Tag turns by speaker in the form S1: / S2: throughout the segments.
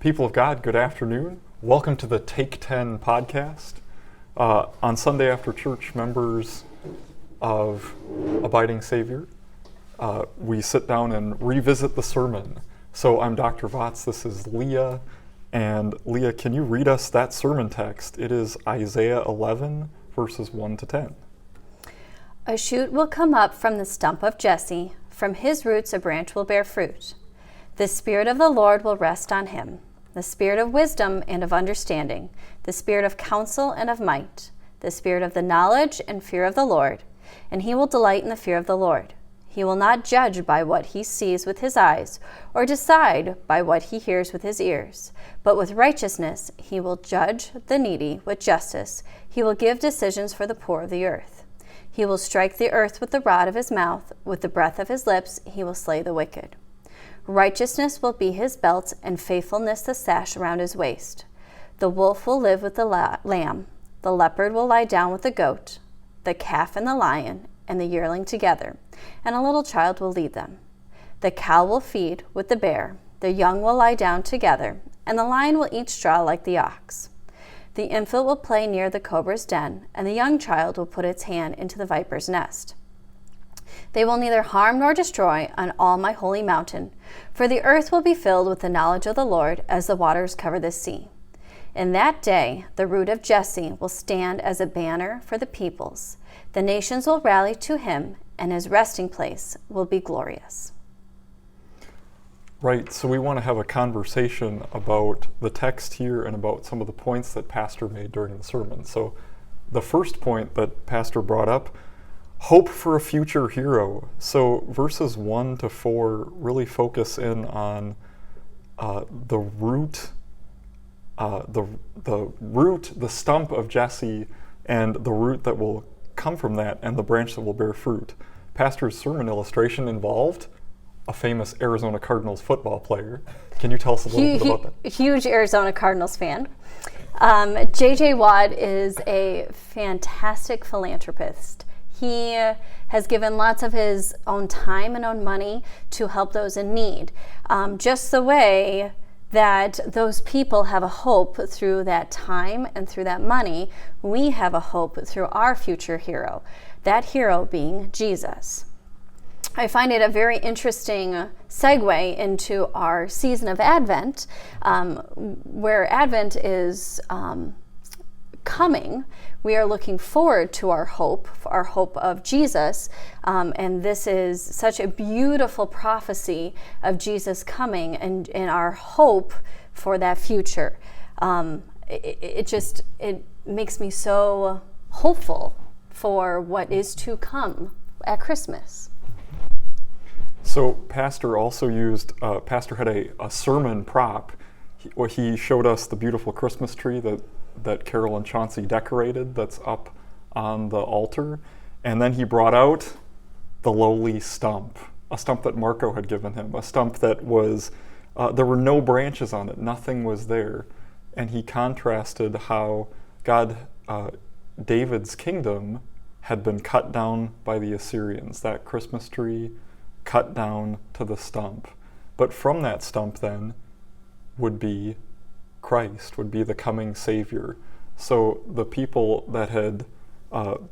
S1: People of God, good afternoon. Welcome to the Take 10 podcast. On Sunday after church, members of Abiding Savior, we sit down and revisit the sermon. So I'm Dr. Votz, this is Leah. And Leah, can you read us that sermon text? It is Isaiah 11, verses 1 to 10.
S2: A shoot will come up from the stump of Jesse. From his roots a branch will bear fruit. The Spirit of the Lord will rest on him, the Spirit of wisdom and of understanding, the Spirit of counsel and of might, the Spirit of the knowledge and fear of the Lord. And he will delight in the fear of the Lord. He will not judge by what he sees with his eyes, or decide by what he hears with his ears. But with righteousness he will judge the needy, with justice he will give decisions for the poor of the earth. He will strike the earth with the rod of his mouth, with the breath of his lips he will slay the wicked. Righteousness will be his belt, and faithfulness the sash around his waist. The wolf will live with the lamb, the leopard will lie down with the goat, the calf and the lion, and the yearling together, and a little child will lead them. The cow will feed with the bear, the young will lie down together, and the lion will eat straw like the ox. The infant will play near the cobra's den, and the young child will put its hand into the viper's nest. They will neither harm nor destroy on all my holy mountain, for the earth will be filled with the knowledge of the Lord as the waters cover the sea. In that day, the root of Jesse will stand as a banner for the peoples. The nations will rally to him, and his resting place will be glorious.
S1: Right, so we want to have a conversation about the text here and about some of the points that Pastor made during the sermon. So the first point that Pastor brought up, hope for a future hero. So verses 1 to 4 really focus in on the root, the stump of Jesse, and the root that will come from that, and the branch that will bear fruit. Pastor's sermon illustration involved a famous Arizona Cardinals football player. Can you tell us a little bit about that?
S2: Huge Arizona Cardinals fan. J.J. Watt is a fantastic philanthropist. He has given lots of his own time and own money to help those in need. Just the way that those people have a hope through that time and through that money, we have a hope through our future hero, that hero being Jesus. I find it a very interesting segue into our season of Advent, where Advent is coming. We are looking forward to our hope of Jesus, and this is such a beautiful prophecy of Jesus coming and our hope for that future. It makes me so hopeful for what is to come at Christmas.
S1: So Pastor also used, Pastor had a sermon prop. He showed us the beautiful Christmas tree that Carol and Chauncey decorated that's up on the altar. And then he brought out the lowly stump, a stump that Marco had given him, a stump that was, there were no branches on it, nothing was there. And he contrasted how David's kingdom had been cut down by the Assyrians, that Christmas tree cut down to the stump. But from that stump then would be Christ, would be the coming Savior. So the people that had the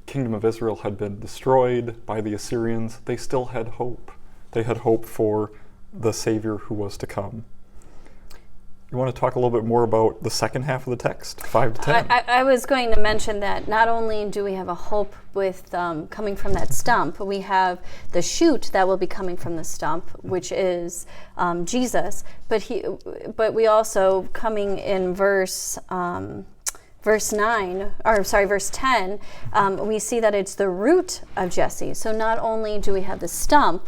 S1: kingdom of Israel had been destroyed by the Assyrians, they still had hope. They had hope for the Savior who was to come. You want to talk a little bit more about the second half of the text, 5 to 10?
S2: I was going to mention that not only do we have a hope with coming from that stump, we have the shoot that will be coming from the stump, which is Jesus. But we also, coming in verse 10, we see that it's the root of Jesse. So not only do we have the stump,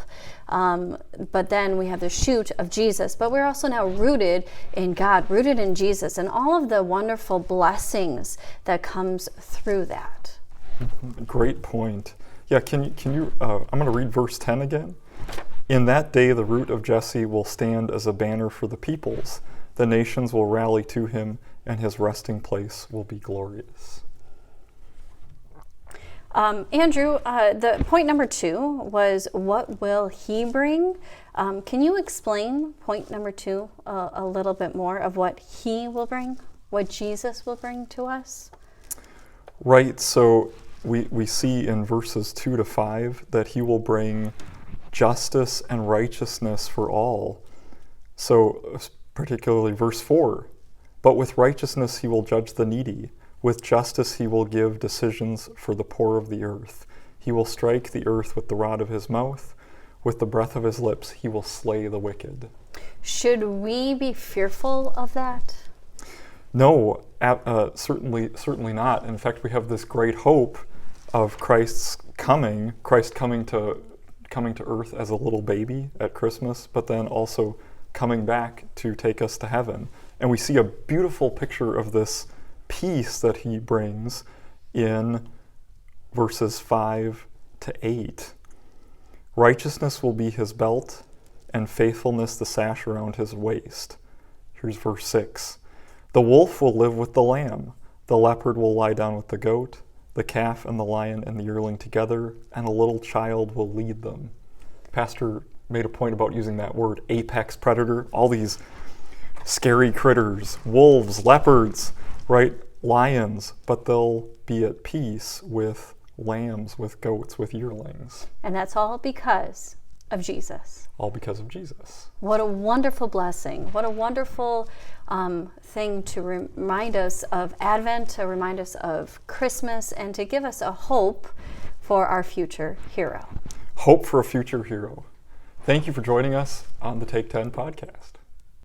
S2: but then we have the shoot of Jesus, but we're also now rooted in God, rooted in Jesus, and all of the wonderful blessings that comes through that.
S1: Great point. Yeah, can you I'm going to read verse 10 again. In that day the root of Jesse will stand as a banner for the peoples. The nations will rally to him, and his resting place will be glorious.
S2: Andrew, the point number 2 was, what will he bring? Can you explain point number 2 a little bit more of what he will bring, what Jesus will bring to us?
S1: Right, so we see in verses 2 to 5 that he will bring justice and righteousness for all. So particularly verse 4, but with righteousness he will judge the needy. With justice he will give decisions for the poor of the earth. He will strike the earth with the rod of his mouth. With the breath of his lips he will slay the wicked. Should
S2: we be fearful of that?
S1: No, certainly not. In fact, we have this great hope of Christ coming to earth as a little baby at Christmas, but then also coming back to take us to heaven. And we see a beautiful picture of this peace that he brings in verses 5 to 8. Righteousness will be his belt, and faithfulness the sash around his waist. Here's verse 6. The wolf will live with the lamb, the leopard will lie down with the goat, the calf and the lion and the yearling together, and a little child will lead them. Pastor made a point about using that word, apex predator, all these scary critters, wolves, leopards, right? Lions, but they'll be at peace with lambs, with goats, with yearlings.
S2: And that's all because of Jesus.
S1: All because of Jesus.
S2: What a wonderful blessing. What a wonderful thing to remind us of Advent, to remind us of Christmas, and to give us a hope for our future hero.
S1: Hope for a future hero. Thank you for joining us on the Take 10 podcast.